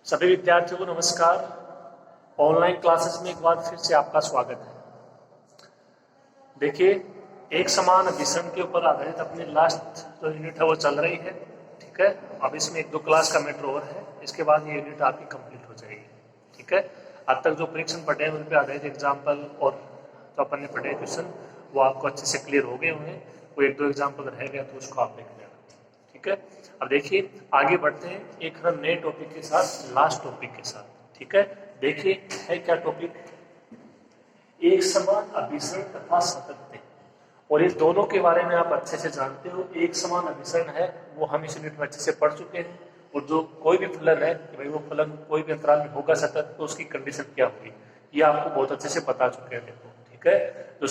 सभी विद्यार्थियों को नमस्कार। ऑनलाइन क्लासेस में एक बार फिर से आपका स्वागत है। देखिए, एक समान अभिसरण के ऊपर आधारित अपनी लास्ट जो यूनिट है वो चल रही है। ठीक है, अब इसमें एक दो क्लास का मैटर और है, इसके बाद ये यूनिट आपकी कंप्लीट हो जाएगी। ठीक है, अब तक जो परीक्षण पढ़े हैं उन पर आधारित एग्जाम्पल और जो अपन ने पढ़े क्वेश्चन वो आपको अच्छे से क्लियर हो गए होंगे। वो एक दो एग्जाम्पल रह गया तो उसको आप देख लेना। ठीक है, अब देखिए आगे बढ़ते हैं एक नए टॉपिक के साथ, लास्ट टॉपिक के साथ। ठीक है, देखिए है क्या टॉपिक, एक समान अभिसरण तथा सातत्य। और ये दोनों के बारे में आप अच्छे से जानते हो। एक समान अभिसरण है वो हम इस यूनिट में अच्छे से पढ़ चुके हैं, और जो कोई भी फलन है कि भाई वो फलन कोई भी अंतराल में होगा सतत, तो उसकी कंडीशन क्या होगी ये आपको बहुत अच्छे से बता चुके हैं। देखो ठीक है, तो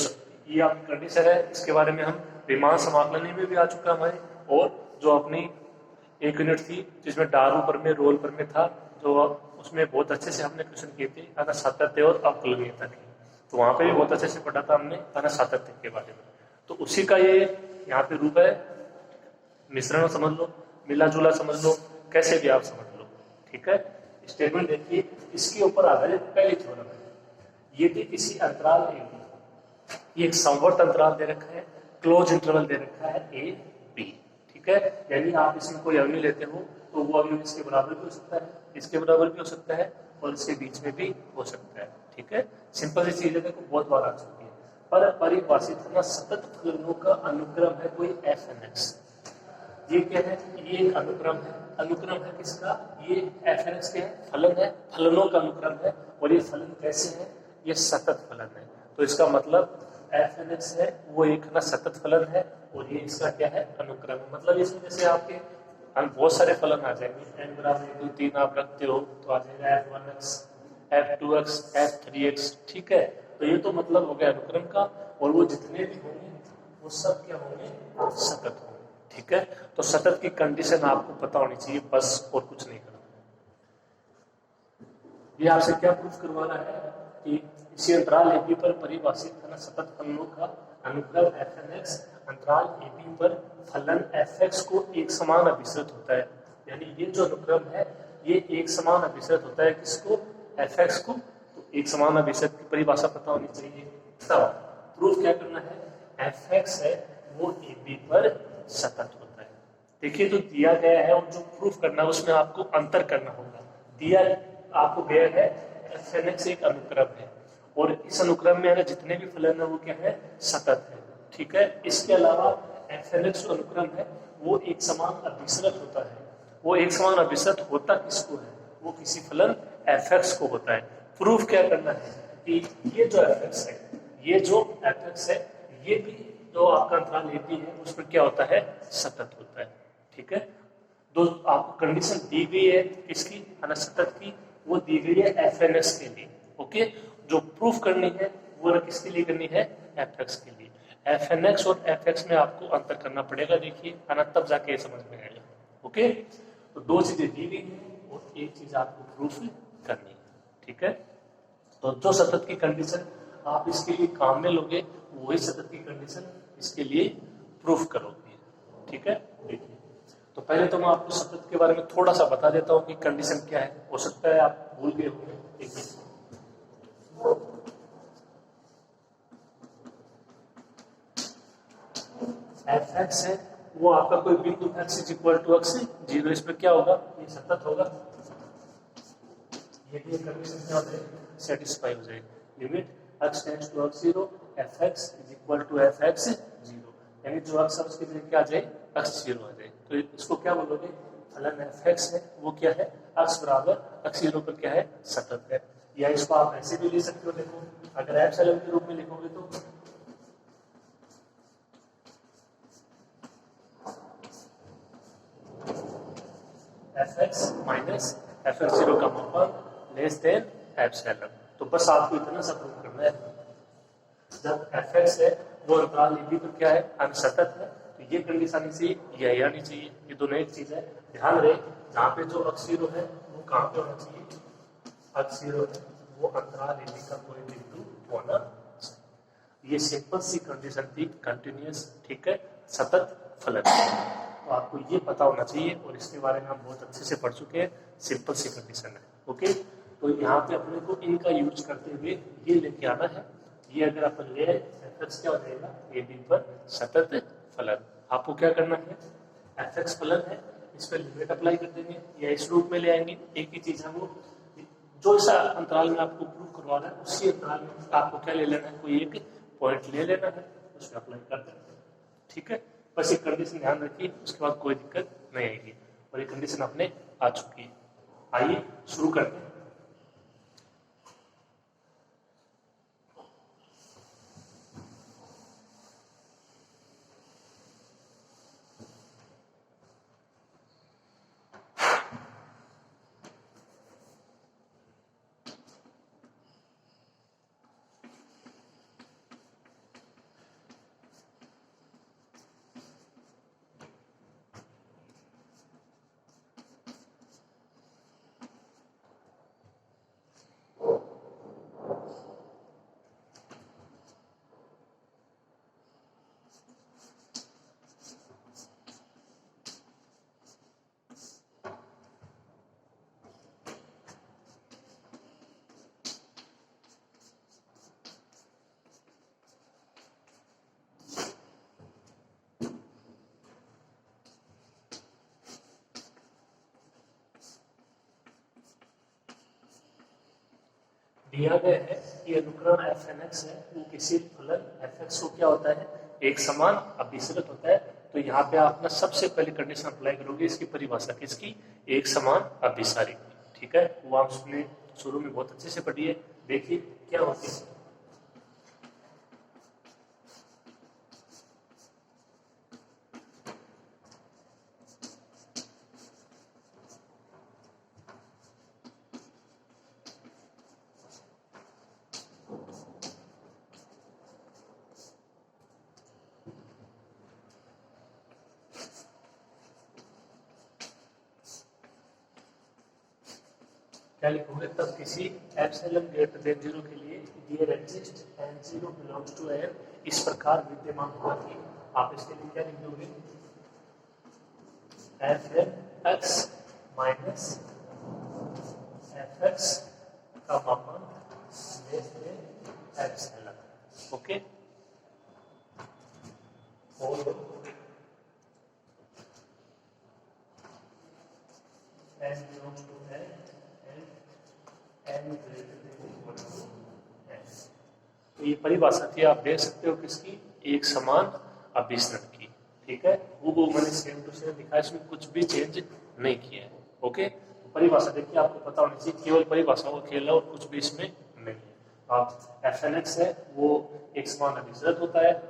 ये आपकी कंडीशन है, इसके बारे में हम रीमान समाकलन में भी आ चुका है हमारे। और जो अपनी एक यूनिट थी जिसमें डारू पर में रोल पर में था, जो उसमें बहुत अच्छे से हमने क्वेश्चन किए थे अना सातत्य और अवकलनीयता की, तो वहां पे भी बहुत अच्छे से पढ़ा था हमने अना सातत्य के बारे में। तो उसी का ये यहाँ पे रूप है। मिश्रण समझ लो, मिला जुला समझ लो, कैसे भी आप समझ लो। ठीक है, स्टेटमेंट देखिए, इसके ऊपर आधारित पहली थ्योरम है। यदि किसी अंतराल ए ये एक समवर्त अंतराल दे रखा है, क्लोज इंटरवल दे रखा है ए बी। ठीक है, यानी आप इसमें कोई अवयव लेते हो तो वो अवयव इसके बराबर भी हो सकता है, इसके बराबर भी हो सकता है, और इसके बीच में भी हो सकता है। ठीक है, सिंपल सी चीज है, देखो बहुत बार आ चुकी है। पर परिभाषित होना सतत फलनों का अनुक्रम है कोई एफ एन एक्स। ये क्या है, ये एक अनुक्रम है। अनुक्रम है किसका, ये एफ एन एक्स के है, फलन है, फलनों का अनुक्रम है। और ये फलन कैसे है, ये सतत फलन है। तो इसका मतलब एफ एन एक्स है वो एक ना सतत फलन है, और ये इसका क्या है, अनुक्रम है। मतलब इसमें जैसे आपके बहुत सारे फलन आ जाएंगे, n बराबर 1 2 3 आप रखते हो तो आ जाएगा f1x, f2x, f3x। ठीक है, तो ये तो मतलब हो गया अनुक्रम का, और वो जितने भी होंगे वो सब क्या होंगे, सतत होंगे। ठीक है, तो सतत की कंडीशन आपको पता होनी चाहिए, बस और कुछ नहीं करना। ये आपसे क्या प्रूफ करवाना है कि इसी अंतराल ए बी पर परिभाषित है ना सतत फलनों का अनुक्रम एफ एन एक्स अंतराल ए बी पर फलन एफ एक्स को एक समान अभिसरित होता है। यानी ये जो अनुक्रम है ये एक समान अभिसरित होता है किसको, एफ एक्स को। तो एक समान अभिसरित की परिभाषा पता होनी चाहिए। तब प्रूफ क्या करना है, एफ एक्स है वो ए बी पर सतत होता है। देखिए जो दिया गया है और जो प्रूफ करना है उसमें आपको अंतर करना होगा। दिया आपको गया है एफ एन एक्स एक अनुक्रम है, और इस अनुक्रम में अगर जितने भी फलन है वो क्या है, सतत है। ठीक है, इसके अलावा एफ एन एक्स अनुक्रम है वो एक समान अभिसरित होता है। वो एक समान अभिसरित होता किसको है, वो किसी फलन एफ एक्स को होता है। प्रूफ क्या करना है कि ये जो एफ एक्स है, ये जो एफ एक्स है, ये भी जो आपका अंतराल ए बी है उस पर क्या होता है, सतत होता है। ठीक है, दो आपको कंडीशन दी गई है किसकी, सतत की, वो दी गई है एफ एन एक्स के लिए। ओके, जो प्रूफ करनी है वो किसके लिए करनी है, एफ एक्स के लिए। एफ एन एक्स और एफ एक्स में आपको अंतर करना पड़ेगा, देखिए है ना, तब जाके समझ में आएगा। ओके, तो दो चीजें दी गई है और एक चीज आपको प्रूफ करनी है। ठीक है, तो जो सतत की कंडीशन आप इसके लिए काम में लोगे वही सतत की कंडीशन इसके लिए प्रूफ करोगे। ठीक है, देखिए तो पहले तो मैं आपको सतत के बारे में थोड़ा सा बता देता हूँ कि कंडीशन क्या है। हो सकता है आप भूल गए होंगे। देखिए एफ एक्स है वो आपका कोई बिंदु x is equal to x 0, इस पर क्या होगा, ये सतत होगा। ये भी कंडीशन क्या हो जाएगी, सेटिस्फाई हो जाएगी। Limit x tends to x 0 f x is equal to f x 0, यानी जो x है उसके जगह क्या आ जाए, x 0 आ जाए। तो इसको क्या बोलोगे, फलन एफ एक्स है वो क्या है, x बराबर x 0 पर क्या है, सतत है। या इसको आप ऐसे भी ले सकते हो, देखो अगर एप्सिलॉन के रूप में लिखोगे तो F x minus f x 0 का मापन लेस देन एप्सिलॉन। तो बस आपको इतना सा प्रूव करना है, जब एफ एक्स है वो अंतराल ए बी पर क्या है, सतत है, तो ये कंडीशन आनी चाहिए, यही आनी चाहिए। ये दोनों एक चीज है, ध्यान रहे जहाँ पे जो x 0 है वो कहाँ पे होना चाहिए, x 0 है वो अंतराल ए बी का कोई बिंदु होना चाहिए। ये सिंपल सी कंडीशन थी, कंटिन्यूअस। ठीक है, सतत फलन। तो आपको ये पता होना चाहिए और इसके बारे में हम बहुत अच्छे से पढ़ चुके हैं। सिंपल सी कंडीशन है। ओके, तो यहाँ पे अपने को इनका यूज करते हुए ये लेके आना है। ये अगर अपन ले एफ क्या हो जाएगा, ए बी पर सतत फलन। आपको क्या करना है, एफ एक्स फलन है, इस पर लिमिट अप्लाई कर देंगे या इस रूप में ले आएंगे। एक ही चीज है वो, जो सा अंतराल में आपको प्रूव करवा रहा है उसी अंतराल में आपको क्या ले लेना है, कोई एक पॉइंट ले लेना है, उस पर अप्लाई कर देना है। ठीक है, बस ये कंडीशन ध्यान रखिए, उसके बाद कोई दिक्कत नहीं आएगी और ये कंडीशन अपने आ चुकी है। आइए शुरू करते हैं। दिया गया है कि अनुक्रम एफ एन एक्स है, वो किसी फलन एफ एक्स को क्या होता है, एक समान अभिसरित होता है। तो यहाँ पे आप ना सबसे पहले कंडीशन अप्लाई करोगे, इसकी परिभाषा किसकी, एक समान अभिसारी। ठीक है, वो आपने शुरू में बहुत अच्छे से पढ़ी है। देखिए क्या होती है, क्या लिखोगे तब किसी एप्सिलॉन ग्रेटर देन 0 के लिए there exist and 0 belongs to n इस प्रकार विद्यमान होगा कि आप इसके लिए क्या लिख दोगे, f n x minus f x का मापांक लेस देन एप्सिलॉन। ओके, और एन बिलोंग्स टू एन तो ये परिभाषा थी, आप देख सकते हो किसकी, एक समान अभिसरण की। ठीक है, वो मैंने सेम टू सेम दिखाया, इसमें कुछ भी चेंज नहीं किया है। ओके, तो परिभाषा देखिए आपको पता होनी चाहिए, केवल परिभाषा को खेलना और कुछ भी इसमें नहीं है। आप एफ एन एक्स है वो एक समान अभिसरण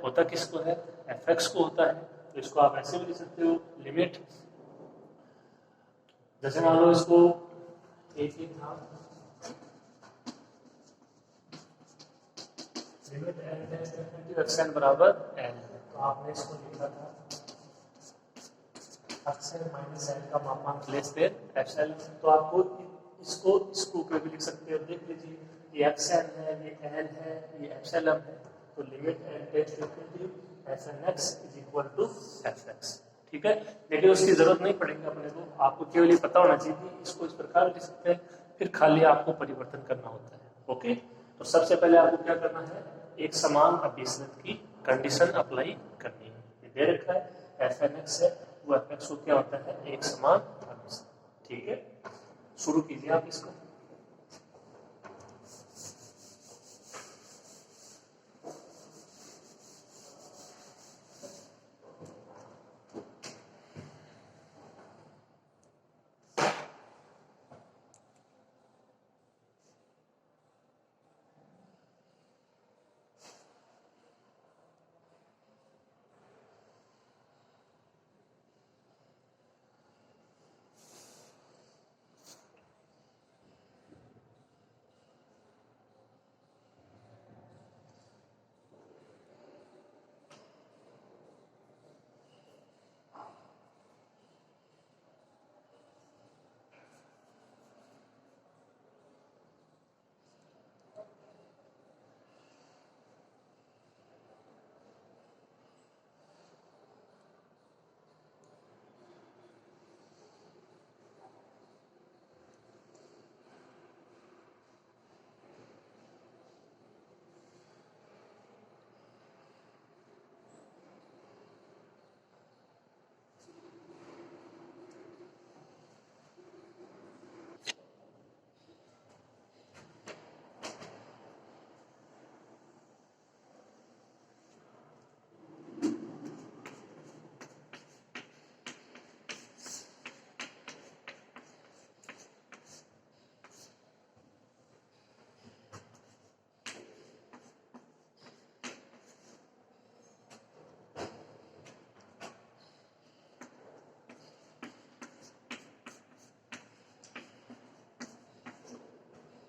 होता किसको है, एफ एक्स को होता है। तो इसको आप ऐसे भी लिख सकते हो, लिमिट, जैसे मान लो इसको एक ही था, limit n tends to infinity x n बराबर एन, तो आपने इसको लिखा था एक्स एन माइनस एन का मापांक लेस देन एप्सिलॉन। तो आपको इसको इस रूप में भी लिख सकते हो। देख लीजिए, ये एक्स एन है, ये एन है, ये एप्सिलॉन है। तो limit n tends to infinity f n x is equal to f x. ठीक है, लेकिन उसकी जरूरत नहीं पड़ेगी अपने को, आपको केवल ये पता होना चाहिए कि इसको इस प्रकार लिख सकते हैं, फिर खाली आपको परिवर्तन करना होता है। ओके, तो सबसे पहले आपको क्या करना है, एक समान अभिसरण की कंडीशन अप्लाई करनी है। ये दे रखा है एफ एन एक्स है, वो एफ एक्स को क्या होता है, एक समान अभिसरण। ठीक है, शुरू कीजिए आप इसको।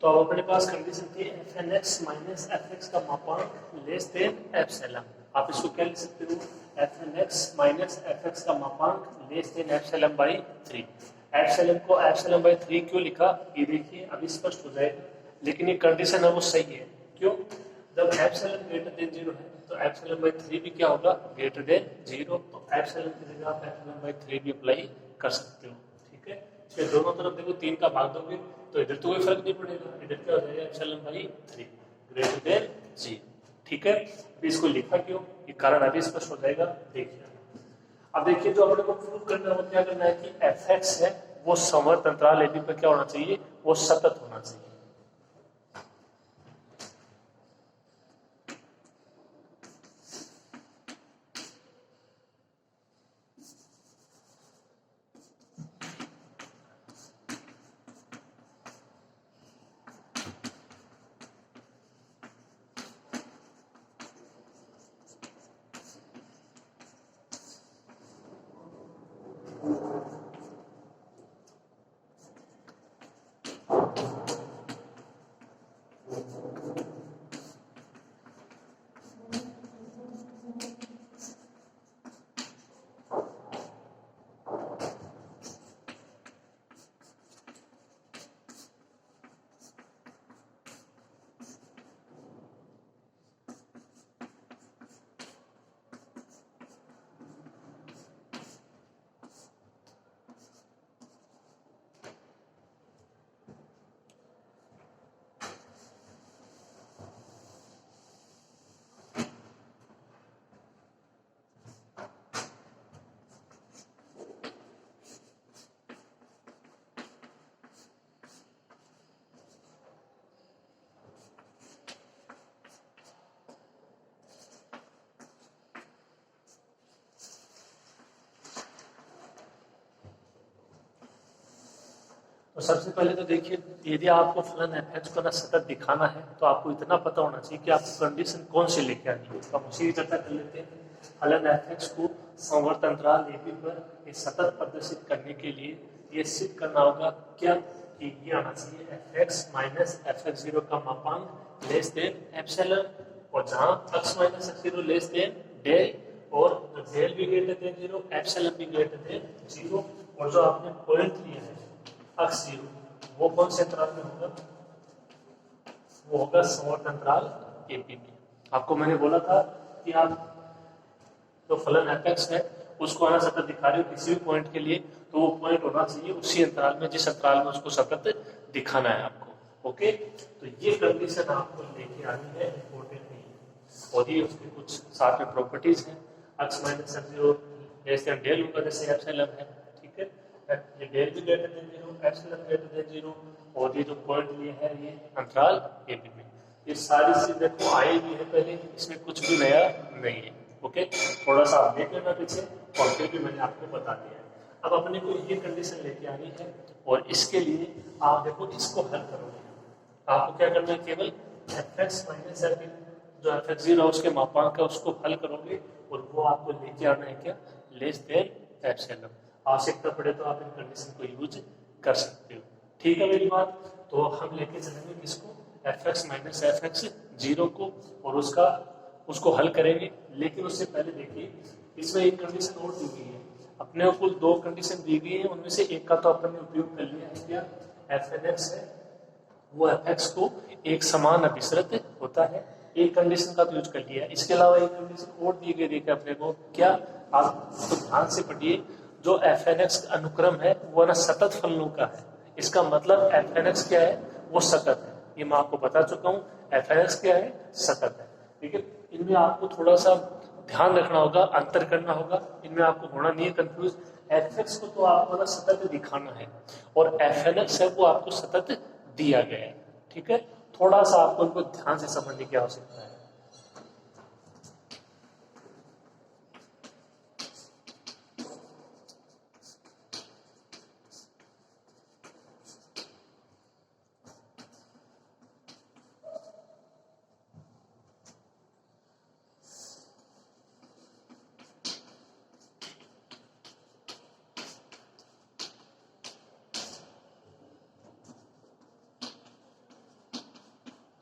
तो अब अपने पास कंडीशन थी f n x minus f x का मापांक लेस देन एप्सिलॉन। आप इसको क्या लिख सकते हो, f n x minus f x का मापांक less than epsilon by 3। Epsilon को एप्सिलॉन बाई 3 क्यों लिखा, ये देखिए अभी स्पष्ट हो जाएगा, लेकिन ये कंडीशन है वो सही है। क्यों, जब एप्सिलॉन ग्रेटर देन 0 है तो एप्सिलॉन बाई 3 भी क्या होगा, ग्रेटर देन 0। तो एप्सिलॉन की जगह आप एप्सिलॉन बाई 3 भी अप्लाई कर सकते हो। ठीक है, इसके दोनों तरफ देखो 3 का भाग दोगे तो इधर तो कोई फर्क नहीं पड़ेगा, इधर क्या हो जाएगा एप्सिलॉन बाई 3 ग्रेटर देन 0। ठीक है, अभी इसको लिखा क्यों, ये कारण अभी स्पष्ट हो जाएगा। देखिए अब देखिए जो अपने को प्रूव करना है वो क्या करना है कि एफ एक्स है वो समवर्त अंतराल ए बी पर क्या होना चाहिए, वो सतत होना चाहिए। तो सबसे पहले तो देखिए यदि आपको फलन एफ एक्स को ना सतत दिखाना है तो आपको इतना पता होना चाहिए कि आपको कंडीशन कौन सी लेके आनी है। तो हम उसी की चर्चा कर लेते हैं। फलन एफ एक्स को समवर्त अंतराल ए बी पर ये सतत प्रदर्शित करने के लिए ये सिद्ध करना होगा क्या, कि ये आना चाहिए f x minus f x zero का मापांक लेस देन एप्सिलॉन, और जहां x minus f zero less than del, और डेल भी ग्रेटर देन जीरो एप्सिलॉन भी ग्रेटर देन जीरो, और जो आपने पॉइंट लिया है अक्स जीरो वो कौन से अंतराल में होगा, वो होगा समवर्त अंतराल ए बी में। आपको मैंने बोला था कि आप जो फलन एफ एक्स है उसको आना सतत दिखा रहे हो किसी भी पॉइंट के लिए, तो वो पॉइंट होना चाहिए उसी अंतराल में जिस अंतराल में उसको सतत दिखाना है आपको। ओके, तो ये कंडीशन आपको लेके आनी है, इंपॉर्टेंट नहीं है। और ये उसके कुछ साथ में प्रॉपर्टीज हैं, x minus f zero less than del होगा जैसे एप्सिलॉन है। ठीक है, ये डेल भी greater than zero epsilon greater than zero, और ये जो पॉइंट लिए है ये अंतराल ए बी में। ये सारी चीज देखो आई भी है पहले, इसमें कुछ भी नया नहीं है। ओके, थोड़ा सा आप देख लेना पीछे, और फिर भी मैंने आपको बता दिया है। अब अपने को ये कंडीशन लेके आनी है, और इसके लिए आप देखो इसको हल करोगे। आपको क्या करना है, केवल एफ एक्स माइनस एफ जो एफ एक्स जीरो उसके मापांक है उसको हल करोगे, और वो आपको लेके आना है क्या, लेस देन एप्सिलॉन। आवश्यकता पड़े तो आप इन कंडीशन को यूज कर सकते हो। ठीक है मेरी बात, तो हम लेके चलेंगे किसको, F x minus f x zero को, और उसको हल करेंगे। लेकिन उससे पहले देखिए इसमें एक कंडीशन और दी गई है, अपने कुल दो कंडीशन दी गई है, उनमें से एक का तो अपने उपयोग कर लिया है क्या, एफ एन एक्स है वो एफ एक्स को एक समान अभिसरित होता है, एक कंडीशन का तो यूज कर लिया। इसके अलावा एक कंडीशन और दी गई देखिए अपने को क्या, आप तो ध्यान से पढ़िए, जो एफ एन एक्स अनुक्रम है वो ना सतत फलनों का है। इसका मतलब एफ एन एक्स क्या है, वो सतत है, ये मैं आपको बता चुका हूँ। एफ एन एक्स क्या है, सतत है। ठीक है, इनमें आपको थोड़ा सा ध्यान रखना होगा, अंतर करना होगा, इनमें आपको होना नहीं है कंफ्यूज। एफ एक्स को तो आपको ना सतत दिखाना है, और एफ एन एक्स है वो आपको सतत दिया गया है। ठीक है, थोड़ा सा आपको इनको ध्यान से समझने की आवश्यकता है।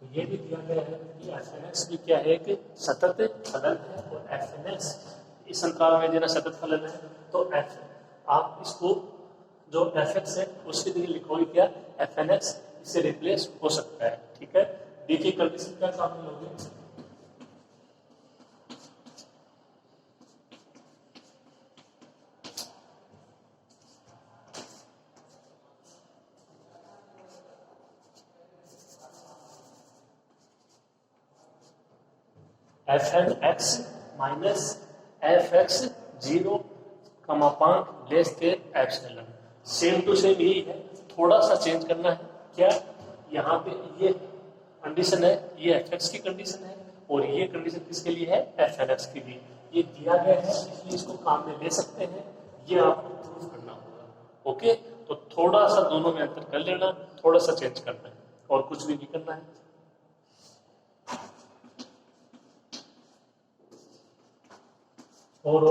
तो ये भी दिया गया है कि एफ एन एक्स भी क्या है कि सतत फलन है, और एफ एन एक्स इस अंतराल में देना सतत फलन है। तो एफ आप इसको जो एफ एक्स है उसके लिए लिखोगे क्या, एफ एन एक्स, इससे रिप्लेस हो सकता है। ठीक है, देखिए कंडीशन क्या सामने होगी। F n x minus f x zero कमापांक less than epsilon, same to same यही है, थोड़ा सा चेंज करना है। क्या, यहाँ पे ये कंडीशन है, ये एफ एक्स की कंडीशन है, और ये कंडीशन किसके लिए है, एफ एन एक्स के लिए। ये दिया गया है इसलिए इसको काम में ले सकते हैं, ये आपको प्रूफ करना होगा। ओके, तो थोड़ा सा दोनों में अंतर कर लेना, थोड़ा सा चेंज करना है, और कुछ भी नहीं करना है। और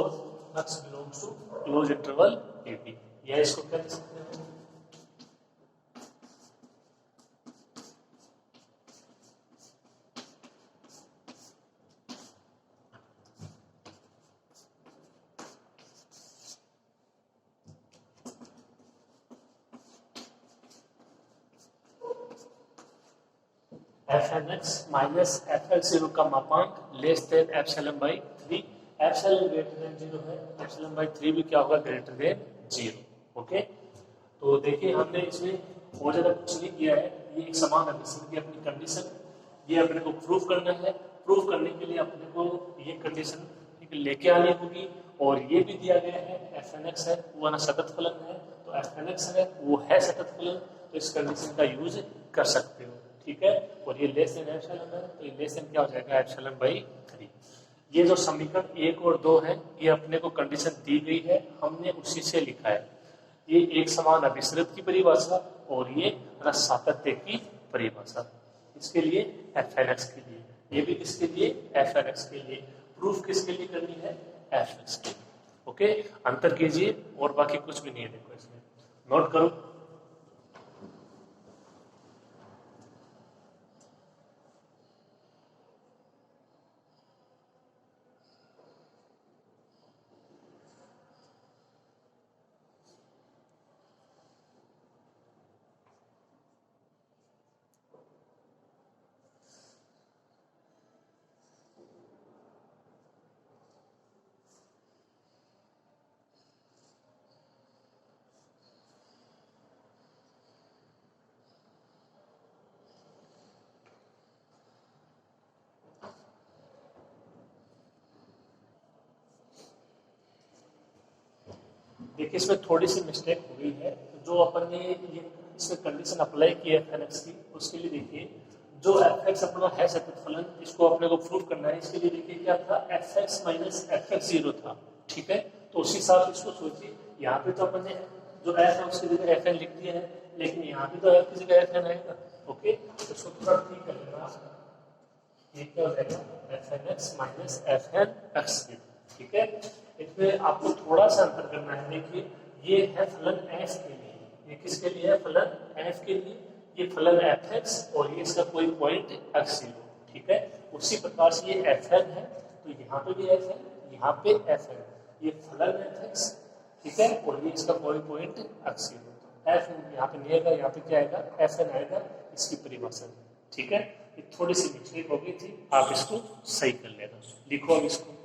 x belongs to closed interval AB, या इसको क्या लिख सकते हैं, f n x minus f l zero का मापांक less than epsilon by 3, epsilon greater than 0 है, एप्सिलॉन बाई 3 भी क्या होगा, ग्रेटर देन 0। ओके, तो देखिए हमने इसमें बहुत ज्यादा कुछ नहीं किया है, ये एक समान अभिसरण की अपनी कंडीशन, ये अपने को प्रूफ करना है। प्रूफ करने के लिए अपने को ये कंडीशन लेके आनी होगी, और ये भी दिया गया है एफ एन एक्स है वो ना सतत फलन है, तो एफ एन एक्स है वो है सतत फलन, तो इस कंडीशन का यूज कर सकते हो। ठीक है, और ये लेस देन एप्सिलॉन है, तो ये लेस देन क्या हो जाएगा, एप्सिलॉन बाई 3। ये जो समीकरण 1 और 2 है, ये अपने को कंडीशन दी गई है, हमने उसी से लिखा है। ये एक समान अभिसरित की परिभाषा, और ये रस सातत्य की परिभाषा, इसके लिए एफ एन एक्स के लिए, ये भी किसके लिए, एफ एन एक्स के लिए। प्रूफ किसके लिए करनी है, एफ एक्स के लिए। ओके, अंतर कीजिए, और बाकी कुछ भी नहीं है, देखो इसमें नोट करो। देखिए इसमें थोड़ी सी मिस्टेक हुई है, जो अपन ने ये इसमें कंडीशन अप्लाई की है एफ एन एक्स की, उसके लिए देखिए जो एफ एक्स अपना है सतत फलन, इसको अपने को प्रूव करना है। इसके लिए देखिए क्या था, F x minus f x zero था। ठीक है, तो उसी हिसाब से इसको सोचिए, यहाँ पे तो अपन ने जो एफ है उसकी जगह एफ एन लिख दिया है, लेकिन यहाँ पे तो एफ की जगह एफ एन आएगा। ओके, तो इसको थोड़ा ठीक कर लेना, ये क्या हो जाएगा, f n x minus f n x zero. ठीक है, इसमें आपको थोड़ा सा अंतर करना है। देखिए ये है फलन एफ के लिए, ये किसके लिए है, फलन एफ के लिए, ये फलन एफ एक्स, और ये इसका कोई पॉइंट एक्स जीरो। ठीक है, उसी प्रकार से ये एफ एन है, तो यहाँ पे भी एफ है, यहाँ पे एफ है, ये फलन एफ एक्स। ठीक है, और ये इसका कोई पॉइंट एक्स जीरो। एफ यहाँ पे नहीं आएगा, यहाँ पे क्या आएगा, एफ एन आएगा, इसकी परिभाषा। ठीक है, ये थोड़ी सी मिस्टेक हो गई थी, आप इसको सही कर लेना। लिखो अब इसको,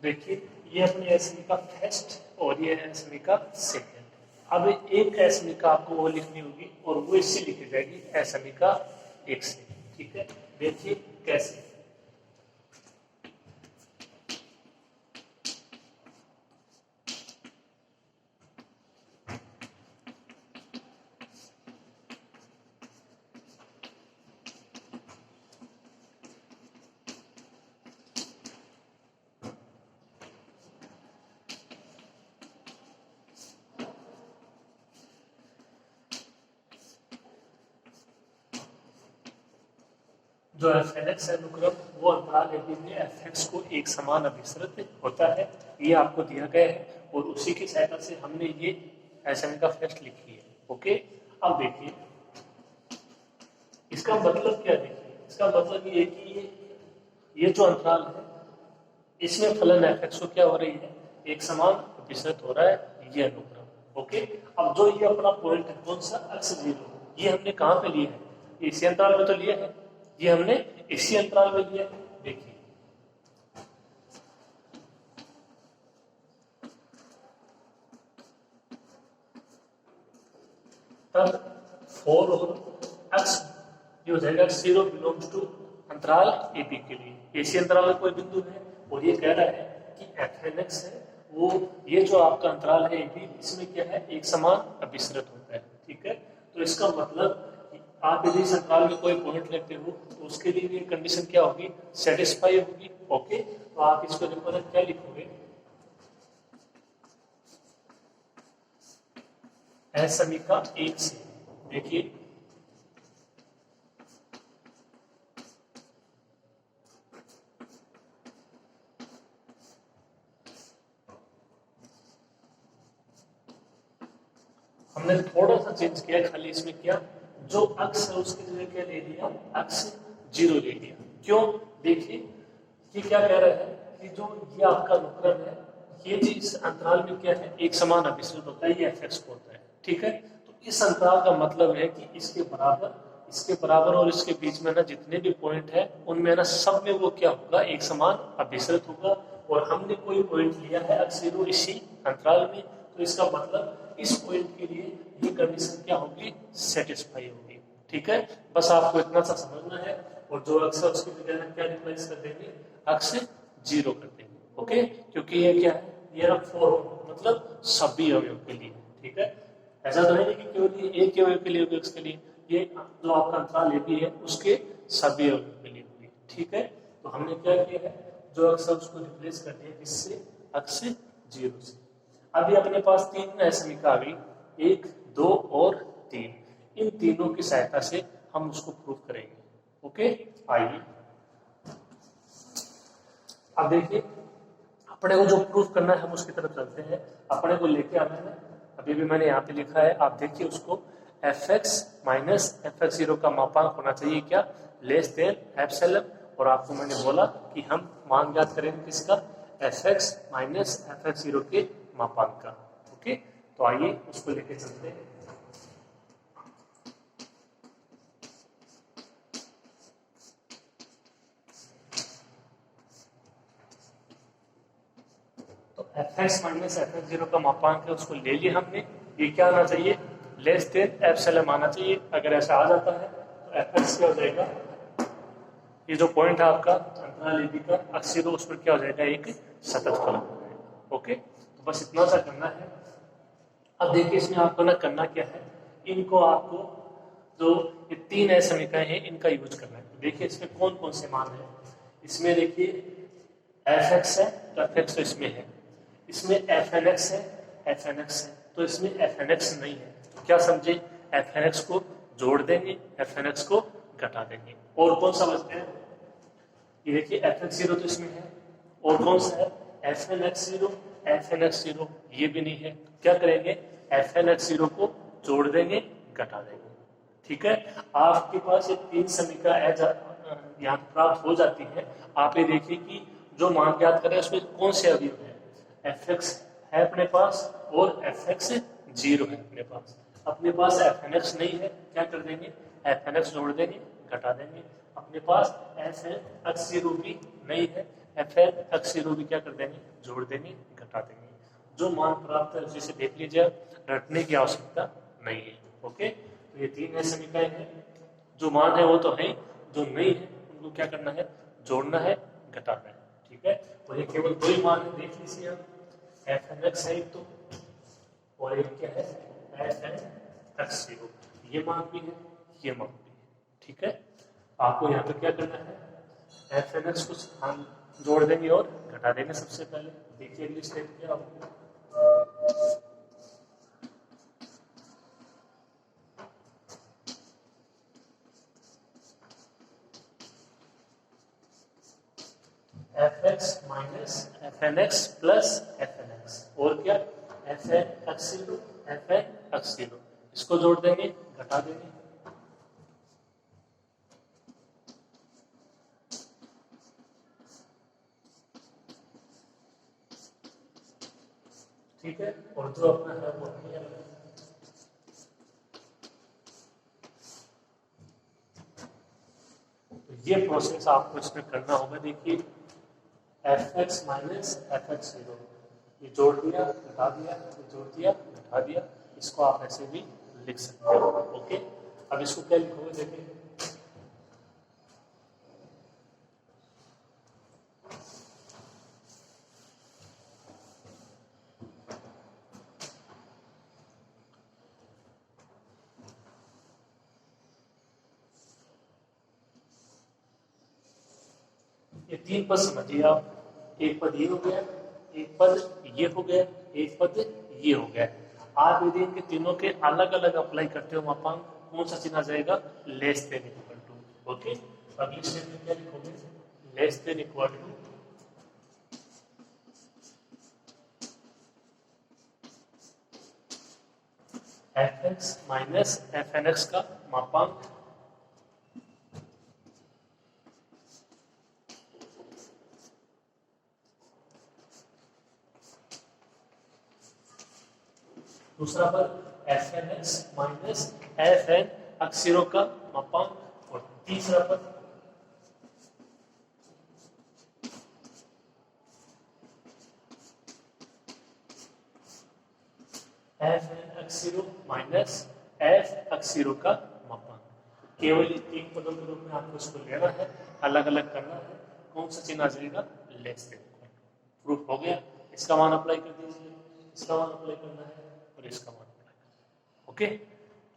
देखिए ये अपने एसमी का फर्स्ट और ये एसमी का सेकेंड। अब एक एसमी का आपको वो लिखनी होगी और वो इससे लिखी जाएगी एसमी का एक से। ठीक है, देखिए कैसे। जो एफ एन एक्स है अनुक्रम वो अंतराल AB में एफ एक्स को एक समान अभिसरित होता है, ये आपको दिया गया है और उसी की सहायता से हमने ये एसएम का फर्स्ट लिखी है। ओके, अब देखिए इसका मतलब क्या, देखिए इसका मतलब ये है कि ये जो अंतराल है इसमें फलन एफ एक्स को क्या हो रही है, एक समान अभिसरित हो रहा है ये अनुक्रम। ओके, अब जो ये अपना पॉइंट है कौन सा, अक्ष 0, ये हमने कहाँ पे लिया है, इसी अंतराल में तो लिया है, ये हमने इसी अंतराल में लिया है। देखिए तब 4 और x ये हो जाएगा 0 बिलोंग्स टू अंतराल AB के लिए। इसी अंतराल में कोई बिंदु है और ये कह रहा है कि fnx है वो, ये जो आपका अंतराल है AB इसमें क्या है, एक समान अभिसरित होता है। ठीक है, तो इसका मतलब आप यदि इस अंतराल में कोई पॉइंट लेते हो तो उसके लिए ये कंडीशन क्या होगी, सेटिस्फाई होगी। ओके, तो आप इसको देखो ना क्या लिखोगे, एसमी का एक से। देखिए हमने थोड़ा सा चेंज किया खाली, इसमें क्या, जो अक्ष है उसकी जगह क्या ले लिया, अक्ष 0 ले लिया। क्यों, देखिए ये क्या कह रहा है कि जो ये आपका अनुक्रम है ये जी इस अंतराल में क्या है, एक समान अभिसरित होता है, ये एफ एक्स को होता है। ठीक है, तो इस अंतराल का मतलब है कि इसके बराबर और इसके बीच में ना जितने भी पॉइंट है उनमें ना सब में वो क्या होगा, एक समान अभिसरित होगा। और हमने कोई पॉइंट लिया है अक्ष 0 इसी अंतराल में, तो इसका मतलब इस पॉइंट के लिए ये कंडीशन क्या होगी, सेटिस्फाई होगी। ठीक है, बस आपको इतना सा समझना है और जो अक्ष है उसकी जगह क्या रिप्लेस कर देंगे, अक्ष 0 कर देंगे। ओके, क्योंकि ये क्या है, ये ना 4 मतलब सभी अवयव के लिए। ठीक है, ऐसा तो नहीं कि केवल एक अवयव के लिए होगी, उसके लिए ये जो आपका अंतराल AB है उसके सभी अवयव के लिए होगी। ठीक है, तो हमने क्या किया है, जो अक्ष है उसको रिप्लेस कर दिया किससे, अक्ष 0 से। अभी अपने पास 3 समीकरण आ गई, 1, 2 और 3। इन तीनों की सहायता से हम उसको प्रूव करेंगे। ओके, आइए अब देखिए अपने को जो प्रूफ करना है हम उसकी तरफ चलते हैं। अपने को लेके आना है, अभी भी मैंने यहाँ पे लिखा है, आप देखिए उसको, fx माइनस fx0 का मापांक होना चाहिए क्या, लेस देन एप्सिलॉन। और आपको मैंने बोला कि हम मान ज्ञात करेंगे किसका, fx माइनस fx0 के मापांक का। ओके, तो आइए उसको लेके चलते हैं। fx माइनस fx0 का मापांक है उसको ले लिया हमने, ये क्या आना चाहिए, लेस देन एप्सिलॉन आना चाहिए। अगर ऐसा आ जाता है तो fx क्या हो जाएगा, ये जो पॉइंट है आपका अंतराल AB का अक्ष 0 उस पर क्या हो जाएगा, एक सतत फलन हो जाएगा। ओके, तो बस इतना सा करना है। अब देखिए इसमें आपको ना करना क्या है, इनको आपको जो ये 3 समीकरण है इनका यूज करना है। देखिए इसमें कौन कौन से मान है, इसमें देखिए fx है तो fx तो इसमें है, इसमें fnx है, fnx है, तो इसमें fnx नहीं है। तो क्या समझे, fnx को जोड़ देंगे, fnx को घटा देंगे। और कौन सा बचते हैं, ये देखिए fx0 तो इसमें है, और कौन सा है fnx0, fnx0 ये भी नहीं है। क्या करेंगे, fnx0 को जोड़ देंगे, घटा देंगे। ठीक है, आपके पास ये 3 समीकरण यहाँ प्राप्त हो जाती है। आप ये देखिए कि जो मान ज्ञात करें उसमें कौन से अवयव है, fx है अपने पास और fx0 है अपने पास। अपने पास fnx नहीं है, क्या कर देंगे, fnx जोड़ देंगे, घटा देंगे। अपने पास fx0 भी नहीं है, एफ एन एक्स जीरो भी क्या कर देंगे, जोड़ देंगे, घटा देंगे। जो मान प्राप्त है उसी से देख लीजिए, रटने की आवश्यकता नहीं है। ओके, तो ये तीन ऐसे समीकरण है, जो मान है वो तो है, जो नहीं है उनको क्या करना है, जोड़ना है, घटाना है। ठीक है, और ये केवल दो ही मान है, देख लीजिए आप, एफ एन एक्स है एक तो, और एक क्या है, एफ एन एक्स जीरो। ये मान भी है, ये मान भी है। ठीक है, आपको यहाँ पे क्या करना है, एफ एन एक्स कुछ हम जोड़ देंगे और घटा देंगे सबसे पहले। देखिए अगली स्टेप क्या होगी, f x minus f n x plus f n x, और क्या, f n x zero, f n x zero, इसको जोड़ देंगे, घटा देंगे। ठीक है, और जो अपना है वो है, तो ये प्रोसेस आपको इसमें करना होगा। देखिए F x minus f x zero, ये जोड़ दिया, घटा दिया, ये जोड़ दिया, घटा दिया, इसको आप ऐसे भी लिख सकते हो। ओके, अब इसको क्या लिखोगे, देखिए ये तीन पद समझिए आप, एक पद ये हो गया, एक पद ये हो गया, एक पद ये हो गया। आप यदि इनके तीनों के अलग अलग अप्लाई करते हो मापांक, कौन सा चिन्ह आ जाएगा, less than equal to. Okay, अगली स्टेप में क्या लिखोगे, less than equal to f x minus f n x का मापांक दूसरा पद f n x minus f n x zero का मापांक, और तीसरा पद f n x zero minus f x zero का मापांक। केवल तीन पदों के रूप में आपको इसको लेना है, अलग अलग करना है, कौन सा चिन्ह आ जाएगा, लेस देन। प्रूफ हो गया, इसका मान अप्लाई कर दीजिए, इसका मान अप्लाई करना है, और इसका मान अप्लाई करना है। ओके,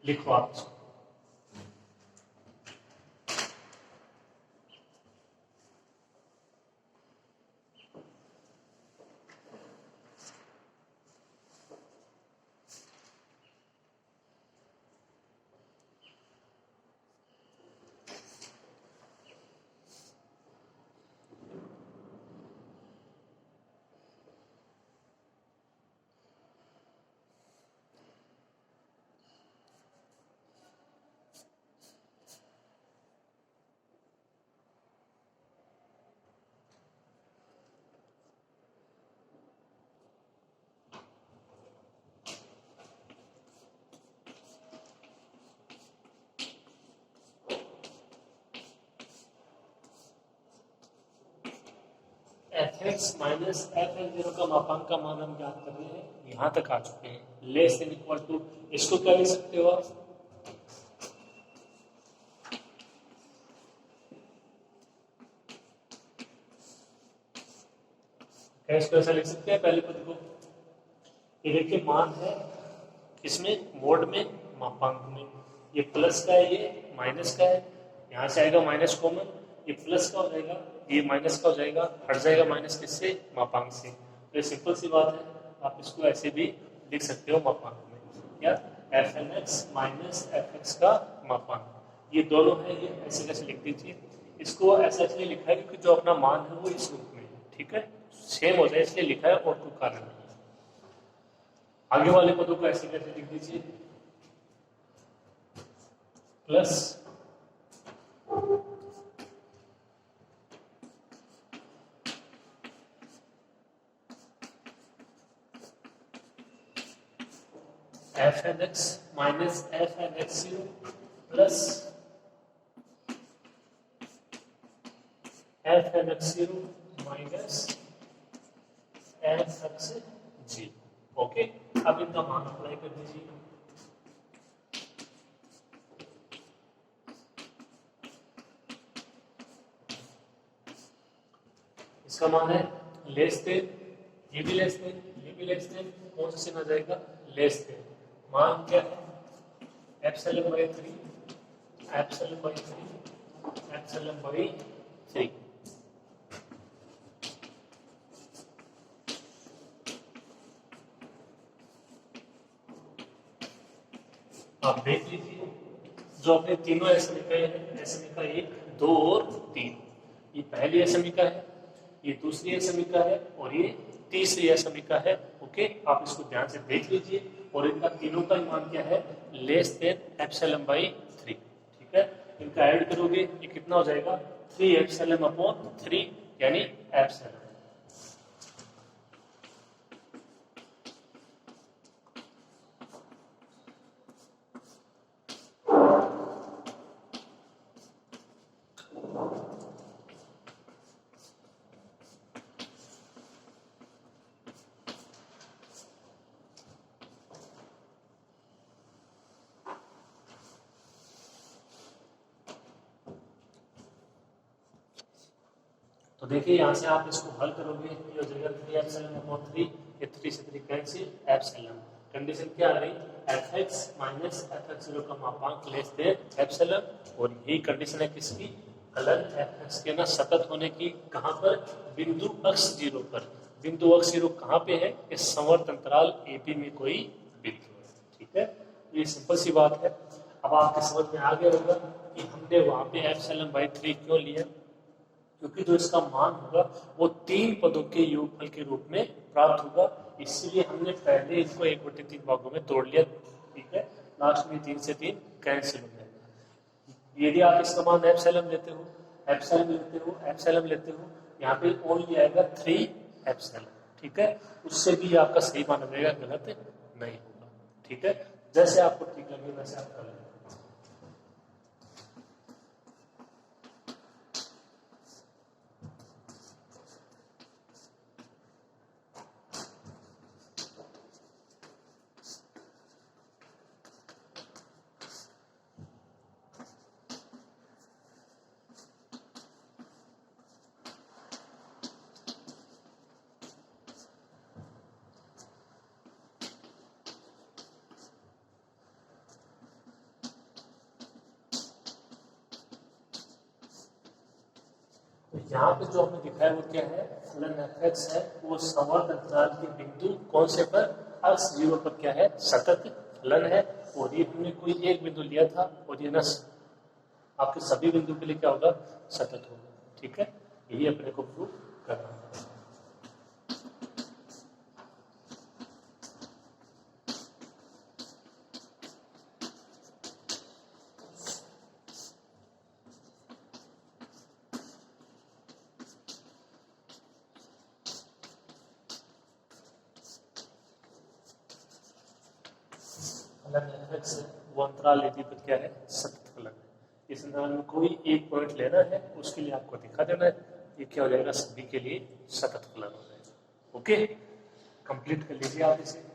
लिखो आप इसको। F x minus f n zero का मापांक का मान हम ज्ञात कर रहे हैं, यहां तक आ चुके हैं, लेस देन इक्वल टू। इसको क्या लिख सकते हो आप, इसको ऐसा लिख सकते हैं, पहले पद को, ये देखिए मान है इसमें मोड में, मापांक में, ये प्लस का है, ये माइनस का है, यहाँ से आएगा माइनस कॉमन, ये प्लस का हो जाएगा, ये माइनस का हो जाएगा, हट जाएगा माइनस किससे, मापांक से। तो ये सिंपल सी बात है, आप इसको ऐसे भी लिख सकते हो मापांक में, क्या, f n x minus f x का मापांक, ये दोनों है, ये ऐसे कैसे लिख दीजिए। इसको ऐसा इसलिए लिखा है क्योंकि जो अपना मान है वो इस रूप में, ठीक है, सेम हो जाए इसलिए लिखा है, और कोई कारण नहीं। आगे वाले पदों को ऐसे कैसे लिख दीजिए, plus f n x minus f n x zero plus f n x zero minus f x जी। ओके, अब इनका मान अप्लाई कर दीजिए। इसका मान है लेस देन, ये भी लेस देन, ये भी लेस देन, कौन सा चिन्ह आ जाएगा? Less then. मान क्या है? Epsilon by 3, epsilon by 3, epsilon by 3। आप देख लीजिए, जो अपने तीनों असमिका है, असमिका 1, 2 और 3, ये पहली असमिका है, ये दूसरी असमिका है और ये तीसरी असमिका है। ओके, आप इसको ध्यान से देख लीजिए और इनका तीनों का मान क्या है? Less than epsilon by 3। ठीक है, इनका ऐड करोगे ये कितना हो जाएगा? 3 एप्सिलॉन अपॉन 3 यानी एप्सिलॉन। तो देखिए यहाँ से आप इसको हल करोगे, ये हो जाएगा 3 एप्सिलॉन अपॉन 3, ये 3 से 3 कैंसिल, एप्सिलॉन। कंडीशन क्या आ गई? fx माइनस fx0 का मापांक लेस देन एप्सिलॉन, और यही कंडीशन है किसकी? फलन fx के ना सतत होने की। कहाँ पर? बिंदु अक्ष 0 पर। बिंदु अक्ष 0 कहाँ पे है? इस संवर्त अंतराल AB में कोई बिंदु है। ठीक है, ये सिंपल सी बात है। अब आपके समझ में आ गया होगा कि हमने वहां पे एप्सिलॉन बाई 3 क्यों लिया, क्योंकि जो इसका मान होगा वो 3 पदों के योगफल के रूप में प्राप्त होगा, इसीलिए हमने पहले इसको 1/3 भागों में तोड़ लिया। ठीक है, लास्ट में 3 से 3 कैंसिल हो जाएगा। यदि आप इसका मान एप्सिलॉन लेते हो, एप्सिलॉन लेते हो, एप्सिलॉन लेते हो, यहाँ पे ओनली आएगा 3 एप्सिलॉन। ठीक है, उससे भी आपका सही मान रहेगा, गलत नहीं होगा। ठीक है, जैसे आपको ठीक लगे वैसे आप कर लें। तो यहाँ पे जो हमने दिखाया वो क्या है? फलन fx है, वो संवर्त अंतराल के बिंदु कौन से पर? अक्ष 0 पर क्या है? सतत फलन है। और ये हमने कोई एक बिंदु लिया था और ये ना आपके सभी बिंदु के लिए क्या होगा? सतत होगा। ठीक है, यही अपने को प्रूव करना है। फलन fx वो अंतराल AB पर क्या है? सतत फलन है। इस अंतराल में कोई एक पॉइंट लेना है, उसके लिए आपको दिखा देना है, ये क्या हो जाएगा? सभी के लिए सतत फलन हो जाएगा। ओके, कंप्लीट कर लीजिए आप इसे।